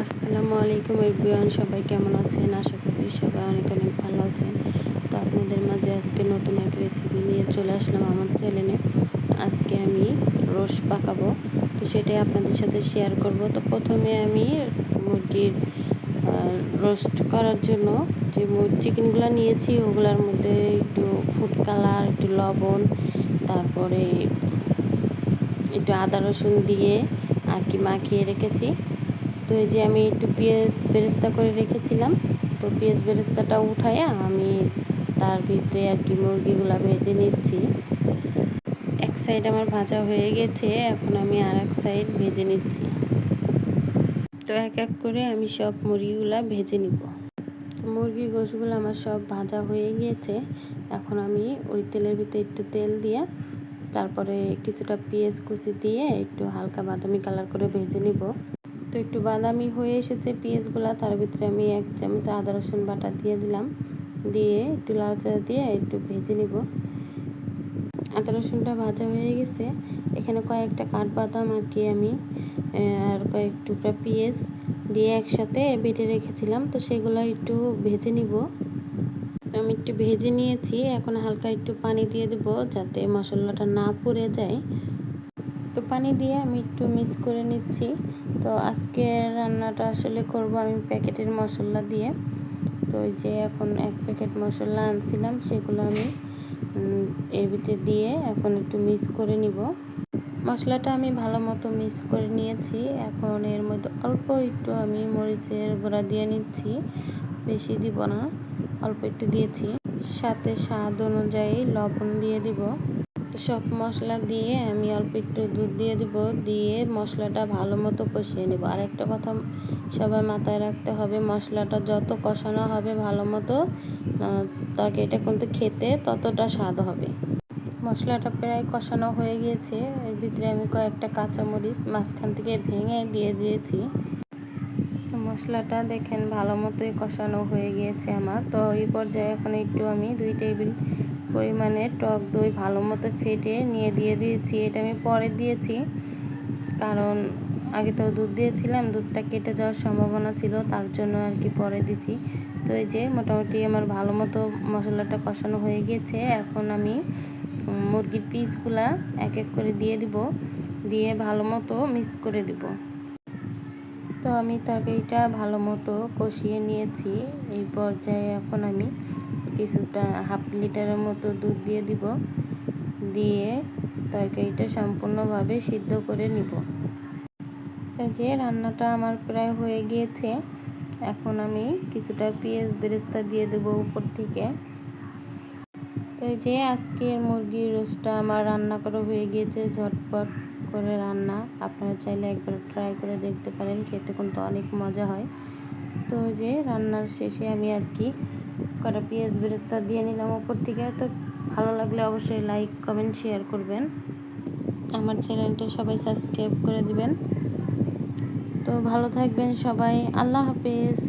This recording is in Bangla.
আসসালামু আলাইকুম এভরিওয়ান, সবাই কেমন আছেন? আশা করছি সবাই অনেক অনেক ভালো আছেন। তো আপনাদের মাঝে আজকে নতুন এক রেসিপি নিয়ে চলে আসলাম আমার চ্যানেলে। আজকে আমি রোস্ট পাকাবো, তো সেটাই আপনাদের সাথে শেয়ার করব। তো প্রথমে আমি মুরগির রোস্ট করার জন্য যে চিকেনগুলো নিয়েছি ওগুলোর মধ্যে একটু ফুড কালার, একটু লবণ, তারপরে একটু আদা রসুন দিয়ে আর কি মাখিয়ে রেখেছি। তো এই যে আমি একটু পেঁয়াজ বেরেস্তা করে রেখেছিলাম, তো পেঁয়াজ বেরেস্তাটা উঠাইয়া আমি তার ভিতরে আর কি মুরগিগুলো ভেজে নিচ্ছি। এক সাইড আমার ভাজা হয়ে গেছে, এখন আমি আর এক সাইড ভেজে নিচ্ছি। তো এক এক করে আমি সব মুরগিগুলো ভেজে নিব। তো মুরগির গোশগুলো আমার সব ভাজা হয়ে গিয়েছে। এখন আমি ওই তেলের ভিতরে একটু তেল দিয়ে তারপরে কিছুটা পেঁয়াজ কুচি দিয়ে একটু হালকা বাদামি কালার করে ভেজে নিব। তো একটু বাদামি হয়ে এসেছে পেঁয়াজগুলো, তার ভিতরে আমি 1 চামচ আদা রসুন বাটা দিয়ে দিলাম, দিয়ে একটু লালচা দিয়ে একটু ভেজে নিব। আদা রসুনটা ভাজা হয়ে গেছে। এখানে কয়েকটা কাঠবাদাম আর কি আমি আর কয়েক টুকরা পেঁয়াজ দিয়ে একসাথে বেটে রেখেছিলাম, তো সেগুলো একটু ভেজে নিব। আমি একটু ভেজে নিয়েছি, এখন হালকা একটু পানি দিয়ে দেব যাতে মশলাটা না পুড়ে যায়। তো পানি দিয়ে আমি একটু মিক্স করে নিচ্ছি। তো আজকে রান্নাটা আসলে করব আমি প্যাকেটের মশলা দিয়ে। তো ওই যে এখন 1 প্যাকেট মশলা আনছিলাম, সেগুলো আমি এর ভিতরে দিয়ে এখন একটু মিক্স করে নিব। মশলাটা আমি ভালো মতো মিক্স করে নিয়েছি। এখন এর মধ্যে অল্প একটু আমি মরিচের গুঁড়া দিয়ে নিচ্ছি, বেশি দিব না, অল্প একটু দিয়েছি। সাথে স্বাদ অনুযায়ী লবণ দিয়ে দিব। সব মশলা দিয়ে আমি অল্প একটু দুধ দিয়ে দিব, দিয়ে মশলাটা ভালো মতো কষিয়ে নেব। আর একটা কথা সবার মাথায় রাখতে হবে, মশলাটা যত কষানো হবে ভালো মতো তরকারিটা কিন্তু খেতে ততটা স্বাদ হবে। মশলাটা প্রায় কষানো হয়ে গিয়েছে, এর ভিতরে আমি কয়েকটা কাঁচামরিচ মাঝখান থেকে ভেঙে দিয়ে দিয়েছি। তো মশলাটা দেখেন ভালো মতোই কষানো হয়ে গিয়েছে আমার। তো এই পর্যায়ে এখন একটু আমি 2 টেবিল পরিমাণে টক দই ভালো মতো ফেটে নিয়ে দিয়ে দিয়েছি। এটা আমি পরে দিয়েছি, কারণ আগে তো দুধ দিয়েছিলাম, দুধটা কেটে যাওয়ার সম্ভাবনা ছিল, তার জন্য আর কি পরে দিছি। তো এই যে মোটামুটি আমার ভালো মতো মশলাটা কষানো হয়ে গিয়েছে। এখন আমি মুরগির পিসগুলা এক এক করে দিয়ে দিব, দিয়ে ভালো মতো মিক্স করে দিব। তো আমি তরকারিটা ভালো মতো কষিয়ে নিয়েছি। এই পর্যায়ে এখন আমি কিছুটা 1/2 লিটারের মতো দুধ দিয়ে দিব, দিয়ে তরকারিটা সম্পূর্ণভাবে সিদ্ধ করে নিব। তো যে রান্নাটা আমার প্রায় হয়ে গিয়েছে, এখন আমি কিছুটা পেঁয়াজ বেরেস্তা দিয়ে দেব উপর থেকে। তো এই যে আজকের মুরগির রোস্টটা আমার রান্না করা হয়ে গিয়েছে, ঝটপট করে রান্না। আপনারা চাইলে একবার ট্রাই করে দেখতে পারেন, খেতে কিন্তু অনেক মজা হয়। তো যে রান্নার শেষে আমি আর কি কটা পেঁয়াজ বেরেস্তা দিয়ে নিলাম উপর থেকে। তো ভালো লাগলে অবশ্যই লাইক কমেন্ট শেয়ার করবেন, আমার চ্যানেলটা সবাই সাবস্ক্রাইব করে দিবেন। তো ভালো থাকবেন সবাই, আল্লাহ হাফেজ।